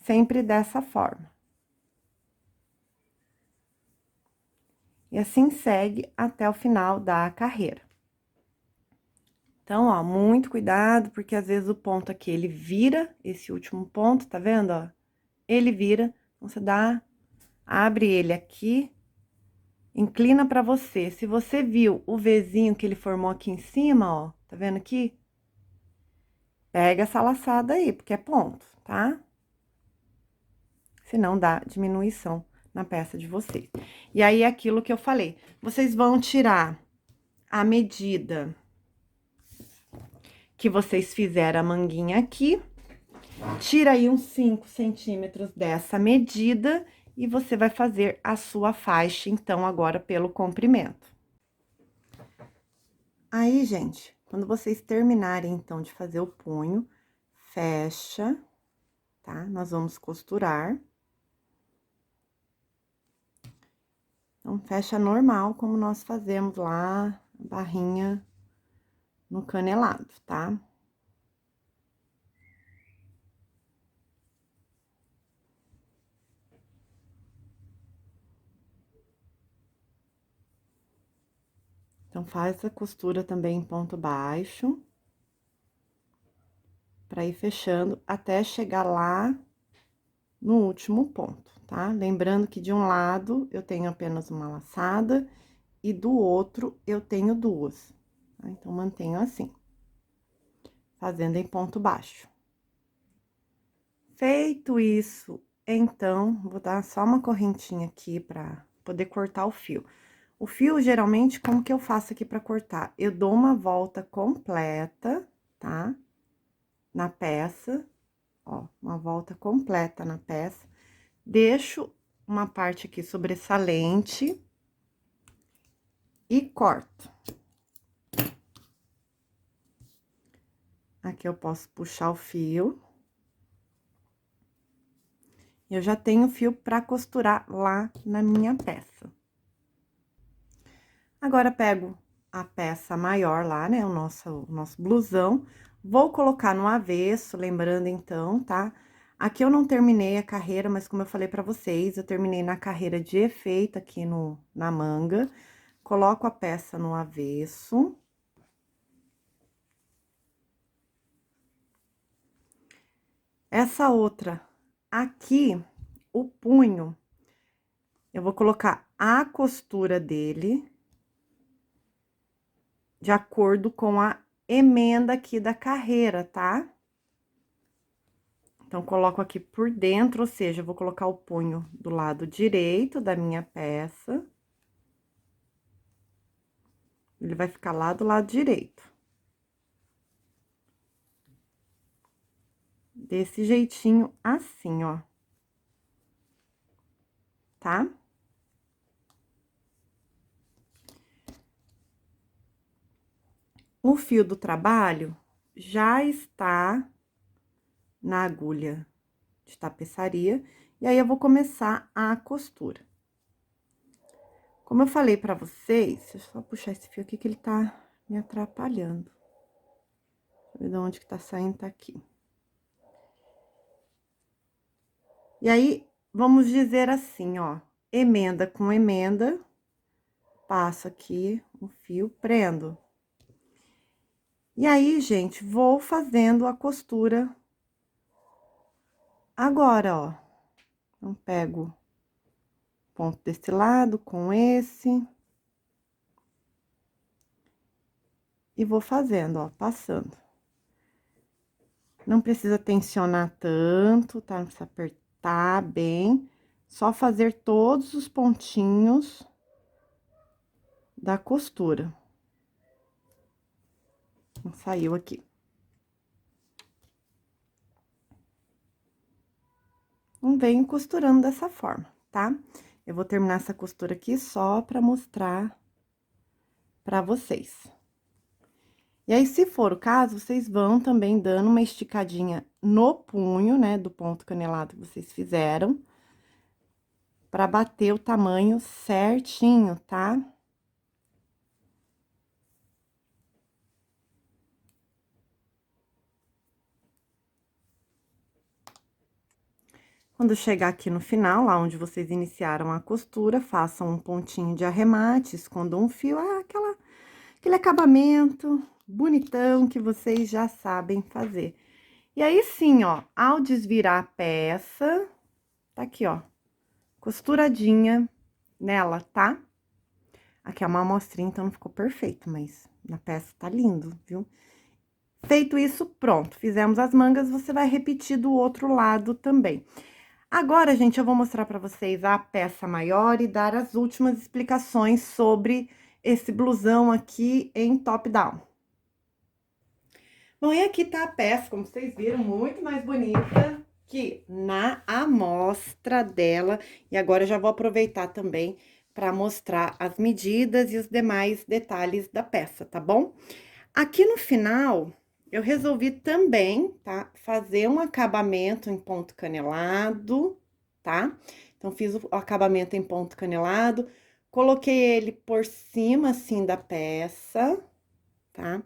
Sempre dessa forma. E assim segue até o final da carreira. Então, ó, muito cuidado, porque às vezes o ponto aqui, ele vira, esse último ponto, tá vendo, ó? Ele vira, então você abre ele aqui, inclina pra você. Se você viu o Vzinho que ele formou aqui em cima, ó, tá vendo aqui? Pega essa laçada aí, porque é ponto, tá? Senão dá diminuição na peça de vocês. E aí, é aquilo que eu falei, vocês vão tirar a medida que vocês fizeram a manguinha aqui, tira aí uns 5 centímetros dessa medida e você vai fazer a sua faixa, então, agora pelo comprimento. Aí, gente, quando vocês terminarem, então, de fazer o punho, fecha, tá? Nós vamos costurar. Então, fecha normal, como nós fazemos lá, a barrinha no canelado, tá? Então, faz a costura também em ponto baixo, pra ir fechando até chegar lá no último ponto, tá? Lembrando que de um lado eu tenho apenas uma laçada e do outro eu tenho duas, tá? Então, mantenho assim, fazendo em ponto baixo. Feito isso, então, vou dar só uma correntinha aqui pra poder cortar o fio. O fio, geralmente, como que eu faço aqui pra cortar? Eu dou uma volta completa, tá? Na peça, ó, uma volta completa na peça. Deixo uma parte aqui sobressalente e corto. Aqui eu posso puxar o fio. Eu já tenho fio pra costurar lá na minha peça. Agora, pego a peça maior lá, né, o nosso blusão, vou colocar no avesso, lembrando então, tá? Aqui eu não terminei a carreira, mas como eu falei pra vocês, eu terminei na carreira de efeito aqui na manga. Coloco a peça no avesso. Essa outra aqui, o punho, eu vou colocar a costura dele de acordo com a emenda aqui da carreira, tá? Então, coloco aqui por dentro, ou seja, eu vou colocar o punho do lado direito da minha peça. Ele vai ficar lá do lado direito. Desse jeitinho, assim, ó. Tá? O fio do trabalho já está na agulha de tapeçaria, e aí eu vou começar a costura. Como eu falei pra vocês, deixa eu só puxar esse fio aqui que ele tá me atrapalhando. Deixa eu ver de onde que tá saindo, tá aqui. E aí, vamos dizer assim, ó, emenda com emenda, passo aqui o fio, prendo. E aí, gente, vou fazendo a costura agora, ó. Então, pego o ponto desse lado com esse. E vou fazendo, ó, passando. Não precisa tensionar tanto, tá? Não precisa apertar bem. Só fazer todos os pontinhos da costura. Saiu aqui. Então, venho costurando dessa forma, tá? Eu vou terminar essa costura aqui só pra mostrar pra vocês. E aí, se for o caso, vocês vão também dando uma esticadinha no punho, né, do ponto canelado que vocês fizeram, pra bater o tamanho certinho, tá? Quando chegar aqui no final, lá onde vocês iniciaram a costura, façam um pontinho de arremate, escondam um fio, aquele acabamento bonitão que vocês já sabem fazer. E aí, sim, ó, ao desvirar a peça, tá aqui, ó, costuradinha nela, tá? Aqui é uma amostrinha, então não ficou perfeito, mas na peça tá lindo, viu? Feito isso, pronto, fizemos as mangas, você vai repetir do outro lado também. Agora, gente, eu vou mostrar para vocês a peça maior e dar as últimas explicações sobre esse blusão aqui em top-down. Bom, e aqui tá a peça, como vocês viram, muito mais bonita que na amostra dela. E agora eu já vou aproveitar também para mostrar as medidas e os demais detalhes da peça, tá bom? Aqui no final, eu resolvi também, tá, fazer um acabamento em ponto canelado, tá? Então, fiz o acabamento em ponto canelado, coloquei ele por cima, assim, da peça, tá?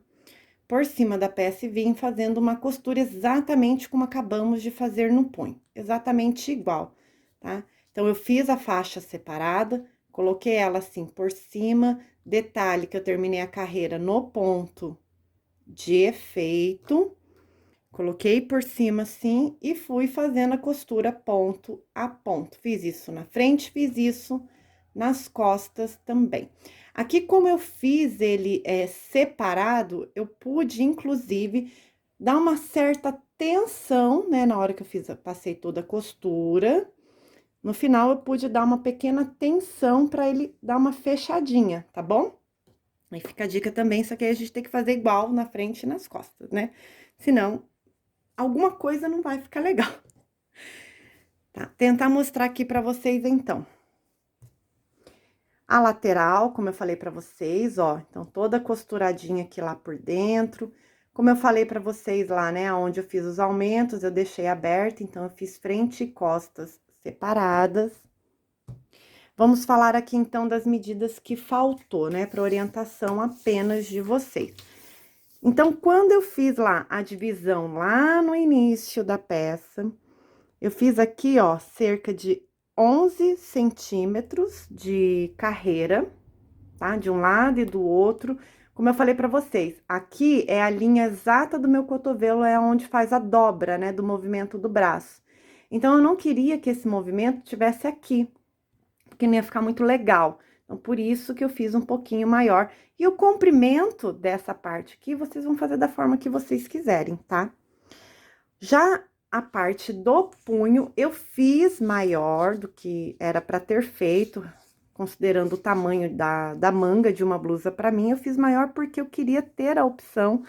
Por cima da peça e vim fazendo uma costura exatamente como acabamos de fazer no punho, exatamente igual, tá? Então, eu fiz a faixa separada, coloquei ela assim por cima, detalhe que eu terminei a carreira no ponto de efeito, coloquei por cima assim e fui fazendo a costura ponto a ponto. Fiz isso na frente, fiz isso nas costas também. Aqui, como eu fiz ele separado, eu pude, inclusive, dar uma certa tensão, né, na hora que eu fiz, passei toda a costura. No final, eu pude dar uma pequena tensão para ele dar uma fechadinha, tá bom? Aí fica a dica também, só que aí a gente tem que fazer igual na frente e nas costas, né? Senão, alguma coisa não vai ficar legal. Tá? Tentar mostrar aqui pra vocês, então. A lateral, como eu falei pra vocês, ó, então toda costuradinha aqui lá por dentro. Como eu falei pra vocês lá, né, onde eu fiz os aumentos, eu deixei aberto, então eu fiz frente e costas separadas. Vamos falar aqui, então, das medidas que faltou, né, para orientação apenas de vocês. Então, quando eu fiz lá a divisão lá no início da peça, eu fiz aqui, ó, cerca de 11 centímetros de carreira, tá? De um lado e do outro. Como eu falei pra vocês, aqui é a linha exata do meu cotovelo, é onde faz a dobra, né, do movimento do braço. Então, eu não queria que esse movimento tivesse aqui, porque não ia ficar muito legal. Então, por isso que eu fiz um pouquinho maior. E o comprimento dessa parte aqui, vocês vão fazer da forma que vocês quiserem, tá? Já a parte do punho, eu fiz maior do que era para ter feito, considerando o tamanho da manga de uma blusa para mim, eu fiz maior porque eu queria ter a opção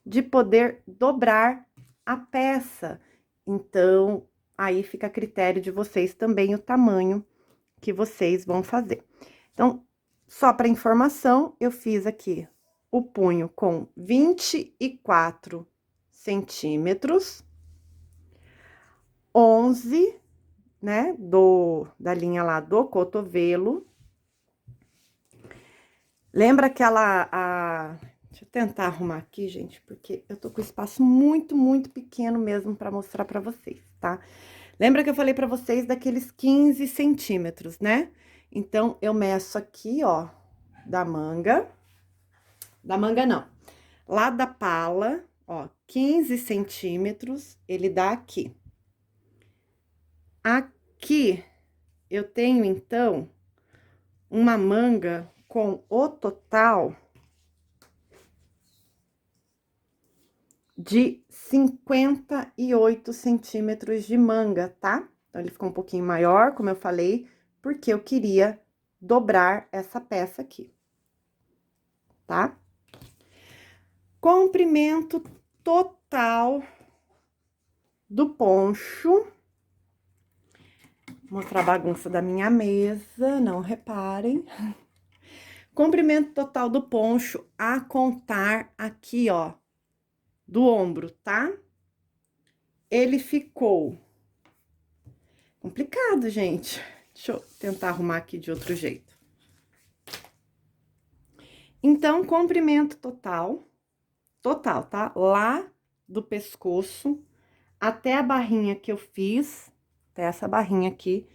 de poder dobrar a peça. Então, aí fica a critério de vocês também o tamanho que vocês vão fazer. Então, só para informação, eu fiz aqui o punho com 24 centímetros, 11, né, da linha lá do cotovelo. Lembra aquela, deixa eu tentar arrumar aqui, gente, porque eu tô com espaço muito, muito pequeno mesmo para mostrar para vocês, tá? Lembra que eu falei para vocês daqueles 15 centímetros, né? Então, eu meço aqui, ó, da manga não, lá da pala, ó, 15 centímetros, ele dá aqui. Aqui, eu tenho, então, uma manga com o total de 58 centímetros de manga, tá? Então, ele ficou um pouquinho maior, como eu falei, porque eu queria dobrar essa peça aqui, tá? Comprimento total do poncho. Vou mostrar a bagunça da minha mesa, não reparem. Comprimento total do poncho a contar aqui, ó, do ombro, tá? Ele ficou complicado, gente. Deixa eu tentar arrumar aqui de outro jeito. Então, comprimento total, tá? Lá do pescoço até a barrinha que eu fiz, até essa barrinha aqui,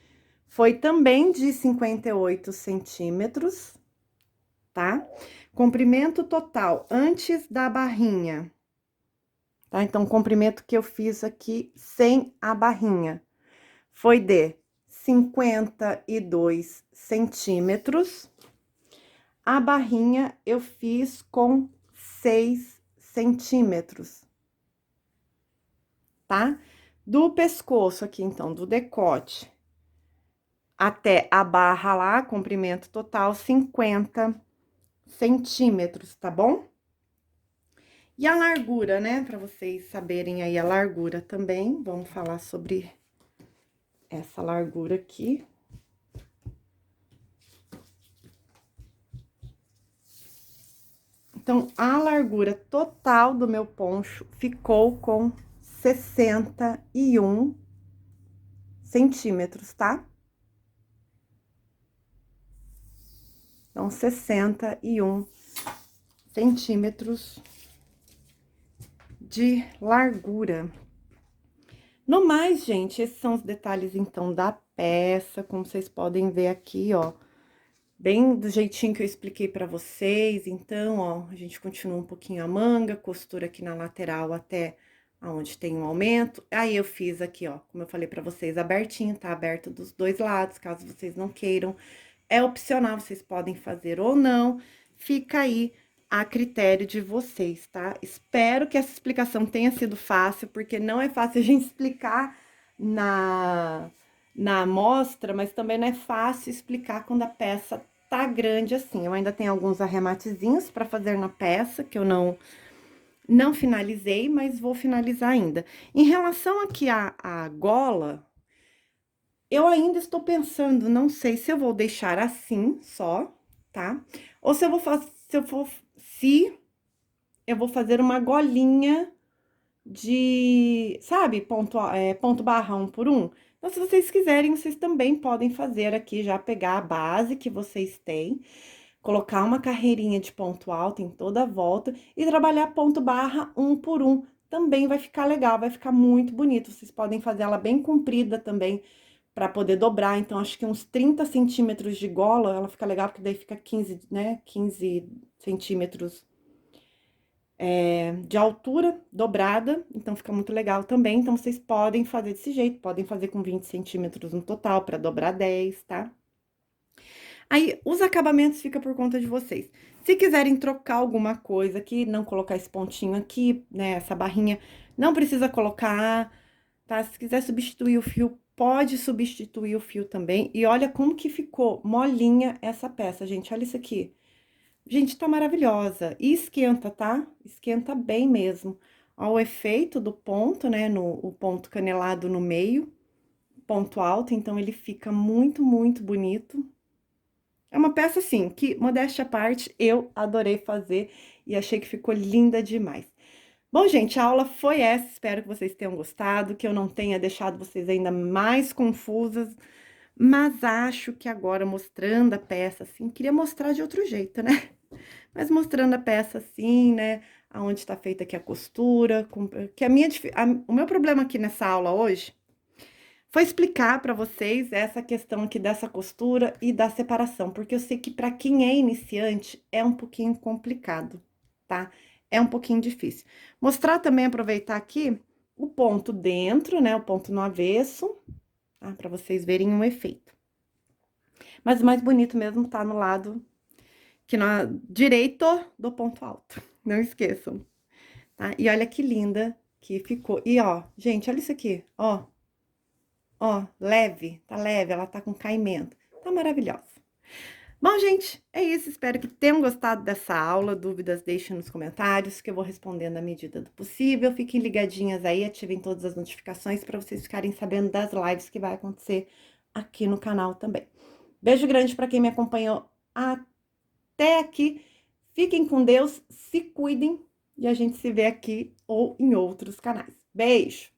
foi também de 58 centímetros, tá? Comprimento total antes da barrinha, tá? Então, o comprimento que eu fiz aqui sem a barrinha foi de 52 centímetros. A barrinha eu fiz com 6 centímetros, tá? Do pescoço aqui, então, do decote até a barra lá, comprimento total, 50 centímetros, tá bom? E a largura, né? Pra vocês saberem aí a largura também, vamos falar sobre essa largura aqui. Então, a largura total do meu poncho ficou com 61 centímetros, tá? Então, 61 centímetros de largura. No mais, gente, esses são os detalhes, então, da peça, como vocês podem ver aqui, ó. Bem do jeitinho que eu expliquei pra vocês. Então, ó, a gente continua um pouquinho a manga, costura aqui na lateral até aonde tem um aumento. Aí, eu fiz aqui, ó, como eu falei pra vocês, abertinho, tá? Aberto dos dois lados, caso vocês não queiram. É opcional, vocês podem fazer ou não. Fica aí a critério de vocês, tá? Espero que essa explicação tenha sido fácil, porque não é fácil a gente explicar na amostra, mas também não é fácil explicar quando a peça tá grande assim. Eu ainda tenho alguns arrematezinhos para fazer na peça, que eu não finalizei, mas vou finalizar ainda. Em relação aqui à gola, eu ainda estou pensando, não sei se eu vou deixar assim só, tá? Ou se eu vou fazer, se eu vou fazer uma golinha de, sabe, ponto barra 1 por 1. Então, se vocês quiserem, vocês também podem fazer aqui, já pegar a base que vocês têm, colocar uma carreirinha de ponto alto em toda a volta e trabalhar ponto barra 1 por 1. Também vai ficar legal, vai ficar muito bonito. Vocês podem fazer ela bem comprida também, para poder dobrar. Então, acho que uns 30 centímetros de gola, ela fica legal, porque daí fica 15, né, 15 centímetros de altura dobrada, então fica muito legal também. Então, vocês podem fazer desse jeito, podem fazer com 20 centímetros no total, para dobrar 10, tá? Aí, os acabamentos fica por conta de vocês. Se quiserem trocar alguma coisa aqui, não colocar esse pontinho aqui, né, essa barrinha, não precisa colocar, tá? Se quiser substituir o fio, pode substituir o fio também. E olha como que ficou molinha essa peça, gente, olha isso aqui. Gente, tá maravilhosa. E esquenta, tá? Esquenta bem mesmo. Ó, o efeito do ponto, né? O ponto canelado no meio, ponto alto, então ele fica muito, muito bonito. É uma peça, assim, que, modéstia à parte, eu adorei fazer e achei que ficou linda demais. Bom, gente, a aula foi essa. Espero que vocês tenham gostado, que eu não tenha deixado vocês ainda mais confusas. Mas acho que agora, mostrando a peça, assim, queria mostrar de outro jeito, né? Mas mostrando a peça assim, né? Aonde tá feita aqui a costura, que o meu problema aqui nessa aula hoje foi explicar para vocês essa questão aqui dessa costura e da separação, porque eu sei que para quem é iniciante é um pouquinho complicado, tá? É um pouquinho difícil. Mostrar também, aproveitar aqui o ponto dentro, né? O ponto no avesso, tá? Para vocês verem um efeito. Mas o mais bonito mesmo tá no lado que na direito do ponto alto. Não esqueçam, tá? E olha que linda que ficou. E ó, gente, olha isso aqui, ó. Ó, leve, tá leve, ela tá com caimento. Tá maravilhosa. Bom, gente, é isso. Espero que tenham gostado dessa aula. Dúvidas, deixem nos comentários, que eu vou respondendo à medida do possível. Fiquem ligadinhas aí, ativem todas as notificações para vocês ficarem sabendo das lives que vai acontecer aqui no canal também. Beijo grande para quem me acompanhou até aqui. Fiquem com Deus, se cuidem e a gente se vê aqui ou em outros canais. Beijo!